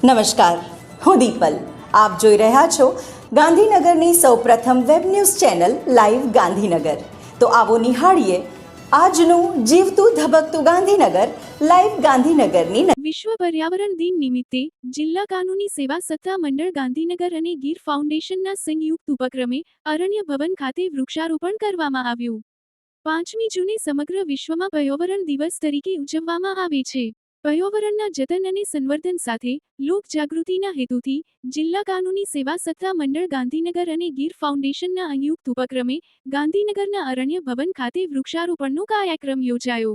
નમસ્કાર, હું દીપલ. આપ જોઈ રહ્યા છો ગાંધીનગરની સૌપ્રથમ web news channel live Gandhinagar. તો આવો નિહાળીએ આજનું જીવતું ધબકતું ગાંધીનગર લાઈવ ગાંધીનગરની. વિશ્વ પર્યાવરણ દિન નિમિત્તે જિલ્લા કાનૂની સેવા સત્તા મંડળ ગાંધીનગર અને ગીર ફાઉન્ડેશનના સંયુક્ત ઉપક્રમે અરણ્ય ભવન ખાતે વૃક્ષારોપણ કરવામાં આવ્યું. 5મી જૂને સમગ્ર વિશ્વમાં પર્યાવરણ દિવસ તરીકે ઉજવવામાં આવે છે. પર્યાવરણના જતન અને સંવર્ધન સાથે લોક જાગૃતિના હેતુથી જિલ્લા કાનૂની સેવા સત્તા મંડળ ગાંધીનગર અને ગીર ફાઉન્ડેશનના સંયુક્ત ઉપક્રમે ગાંધીનગરના અરણ્ય ભવન ખાતે વૃક્ષારોપણનો કાર્યક્રમ યોજાયો.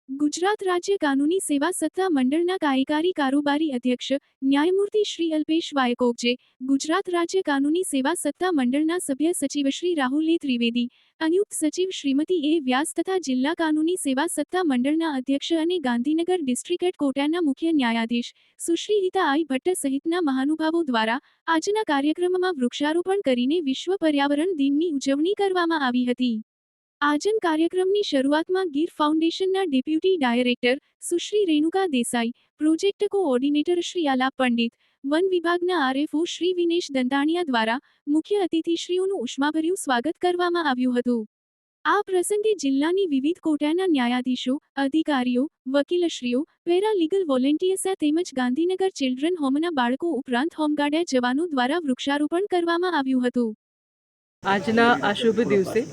ગુજરાત રાજ્ય કાનૂની સેવા સત્તા મંડળના કાર્યકારી કારોબારી અધ્યક્ષ ન્યાયમૂર્તિ શ્રી અલ્પેશ વાયકોગજે, ગુજરાત રાજ્ય કાનૂની સેવા સત્તા મંડળના સભ્ય સચિવ શ્રી રાહુલ એ ત્રિવેદી, સંયુક્ત સચિવ શ્રીમતી એ વ્યાસ તથા જિલ્લા કાનૂની સેવા સત્તા મંડળના અધ્યક્ષ અને ગાંધીનગર ડિસ્ટ્રિક્ટ કોર્ટના મુખ્ય ન્યાયાધીશ સુશ્રી હિતા આઈ ભટ્ટ સહિતના મહાનુભાવો દ્વારા આજના કાર્યક્રમમાં વૃક્ષારોપણ કરીને વિશ્વ પર્યાવરણ દિનની ઉજવણી કરવામાં આવી હતી. આજન કાર્યક્રમની શરૂઆતમાં ગીર ફાઉન્ડેશનના deputy director Sushri Renuka Desai, project coordinator Shri Alap Pandit, વન વિભાગના આરએફઓ શ્રી વિનેશ દંતાણિયા દ્વારા મુખ્ય અતિથિશ્રીઓનું ઉષ્માભર્યું સ્વાગત કરવામાં આવ્યું હતું. આ પ્રસંગે જિલ્લાની વિવિધ કોર્ટના ન્યાયાધીશો, અધિકારીઓ, વકીલશ્રીઓ, પેરાલીગલ વોલેન્ટિયર્સ તેમજ ગાંધીનગર ચિલ્ડ્રન હોમના બાળકો ઉપરાંત હોમગાર્ડ જવાનો દ્વારા વૃક્ષારોપણ કરવામાં આવ્યું હતું. આજના આ શુભ દિવસે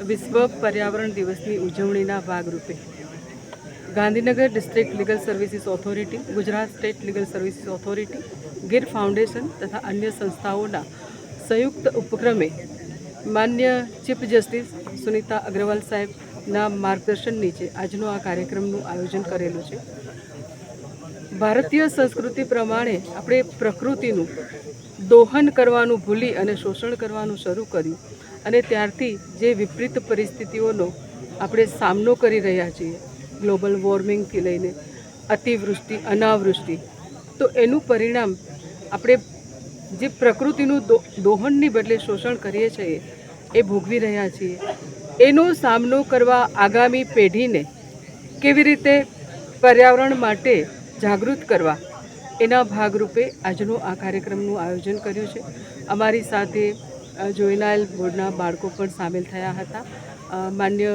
વિશ્વ પર્યાવરણ દિવસની ઉજવણીના ભાગરૂપે Gandhinagar district legal services authority, Gujarat state legal services authority, Gir foundation તથા અન્ય સંસ્થાઓના સંયુક્ત ઉપક્રમે માન્ય ચીફ જસ્ટિસ સુનિતા અગ્રવાલ સાહેબના માર્ગદર્શન નીચે આજનો આ કાર્યક્રમનું આયોજન કરેલું છે. ભારતીય સંસ્કૃતિ પ્રમાણે આપણે પ્રકૃતિનું દોહન કરવાનું ભૂલી અને શોષણ કરવાનું શરૂ કર્યું અને ત્યારથી જે વિપરીત પરિસ્થિતિઓનો આપણે સામનો કરી રહ્યા છીએ, ગ્લોબલ વોર્મિંગથી લઈને અતિવૃષ્ટિ, અનાવૃષ્ટિ, તો એનું પરિણામ આપણે જે પ્રકૃતિનું દોહનની બદલે શોષણ કરીએ છીએ એ ભોગવી રહ્યા છીએ. એનો સામનો કરવા આગામી પેઢીને કેવી રીતે પર્યાવરણ માટે જાગૃત કરવા, એના ભાગરૂપે આજનો આ કાર્યક્રમનું આયોજન કર્યું છે. અમારી સાથે જોઈનાયલ બોર્ડના બાળકો પણ સામેલ થયા હતા. માન્ય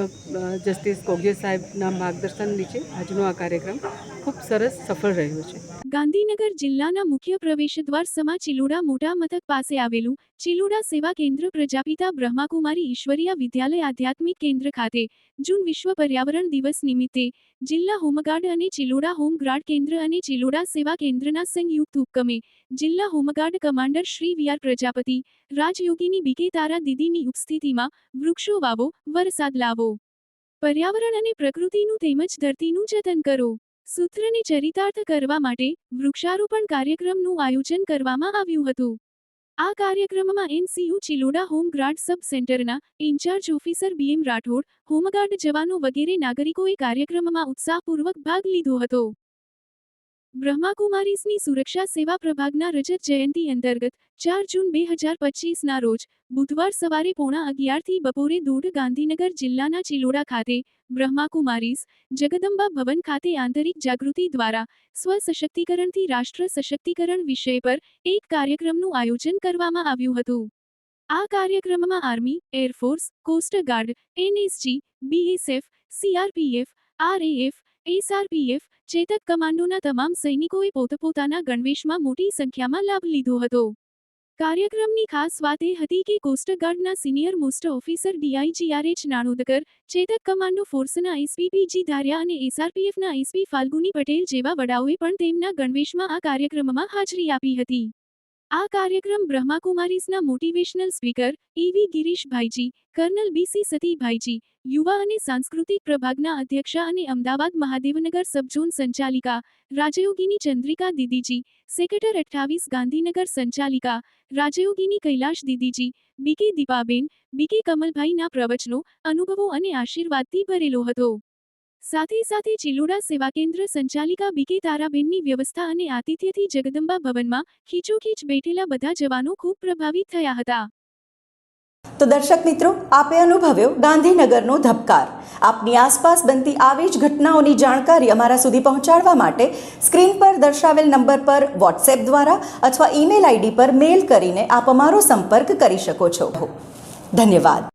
જસ્ટિસ કોગજે સાહેબના માર્ગદર્શન નીચે આજનો આ કાર્યક્રમ ખૂબ સરસ સફળ રહ્યો છે. ગાંધીનગર જિલ્લાના મુખ્ય પ્રવેશદ્વાર સમા ચિલોડા મોટા મથક પાસે આવેલું ચિલોડા સેવા કેન્દ્ર પ્રજાપિતા બ્રહ્માકુમારી ઈશ્વરીય વિદ્યાલય આધ્યાત્મિક કેન્દ્ર ખાતે જૂન વિશ્વ પર્યાવરણ દિવસ નિમિત્તે જિલ્લા હોમગાર્ડ અને ચિલોડા હોમગાર્ડ કેન્દ્ર અને ચિલોડા સેવા કેન્દ્રના સંયુક્ત ઉપક્રમે જિલ્લા home guard commander Shri VR Prajapati, Rajyogini BK Tara દીદીની ઉપસ્થિતિમાં વૃક્ષો વાવો, વરસાદ લાવો, પર્યાવરણ અને પ્રકૃતિનું તેમજ ધરતીનું જતન કરો સૂત્રને ચરિતાર્થ કરવા માટે વૃક્ષારોપણ કાર્યક્રમનું આયોજન કરવામાં આવ્યું હતું. આ કાર્યક્રમમાં એનસીયુ ચિલોડા હોમગાર્ડ સબ સેન્ટરના in charge officer B M Rathod, home guard જવાનો વગેરે નાગરિકોએ કાર્યક્રમમાં ઉત્સાહપૂર્વક ભાગ લીધો હતો. બ્રહ્માકુમારીઝની સુરક્ષા સેવા પ્રભાગના રજત જયંતિ અંતર્ગત 4 જૂન 2025ના રોજ બુધવાર સવારે 11:30 થી બપોરે 1:30 ગાંધીનગર જિલ્લાના ચિલોડા ખાતે બ્રહ્માકુમારીઝ જગદંબા ભવન ખાતે આંતરિક જાગૃતિ દ્વારા સ્વ સશક્તિકરણથી રાષ્ટ્ર સશક્તિકરણ વિષય પર એક કાર્યક્રમનું આયોજન કરવામાં આવ્યું હતું. આ કાર્યક્રમમાં army, air force, coast guard, NSG, BSF, CRPF, RAF, SRPF, Chetak કમાન્ડોના તમામ સૈનિકોએ પોતપોતાના ગણવેશમાં મોટી સંખ્યામાં લાભ લીધો હતો. કાર્યક્રમની ખાસ વાત એ હતી કે કોસ્ટગાર્ડના senior most officer DIG R H Nanodkar, Chetak commando ફોર્સના એસપીપીજી ધાર્યા અને એસઆરપીએફના એસપી ફાલ્ગુની પટેલ જેવા વડાઓએ પણ તેમના ગણવેશમાં આ કાર્યક્રમમાં હાજરી આપી હતી. આ કાર્યક્રમ બ્રહ્માકુમારીઝના મોટિવેશનલ સ્પીકર ઈવી ગિરીશભાઈજી, કર્નલ બીસી સતીભાઈજી, યુવા અને સાંસ્કૃતિક પ્રભાગના અધ્યક્ષા અને અમદાવાદ મહાદેવનગર સબઝોન સંચાલિકા રાજયોગીની ચંદ્રિકા દીદીજી, સેક્ટર 28 ગાંધીનગર સંચાલિકા રાજયોગીની કૈલાશ દીદીજી, બીકે દીપાબેન, બીકે કમલભાઈના પ્રવચનો, અનુભવો અને આશીર્વાદથી ભરેલો હતો. સાથે સાથે ચિલોડા સેવા કેન્દ્ર સંચાલિકા બીકે તારાબેનની વ્યવસ્થા અને આતિથ્યથી જગદંબા ભવનમાં ખીચોખીચ બેઠેલા બધા જવાનો ખૂબ પ્રભાવિત થયા હતા. તો દર્શક મિત્રો, આપે અનુભવ્યો ગાંધીનગરનો ધબકાર. આપની આસપાસ બનતી આવી જ ઘટનાઓની જાણકારી અમારા સુધી પહોંચાડવા માટે સ્ક્રીન પર દર્શાવેલ નંબર પર વોટ્સએપ દ્વારા અથવા ઈમેલ આઈડી પર મેલ કરીને આપ અમારો સંપર્ક કરી શકો છો. ધન્યવાદ.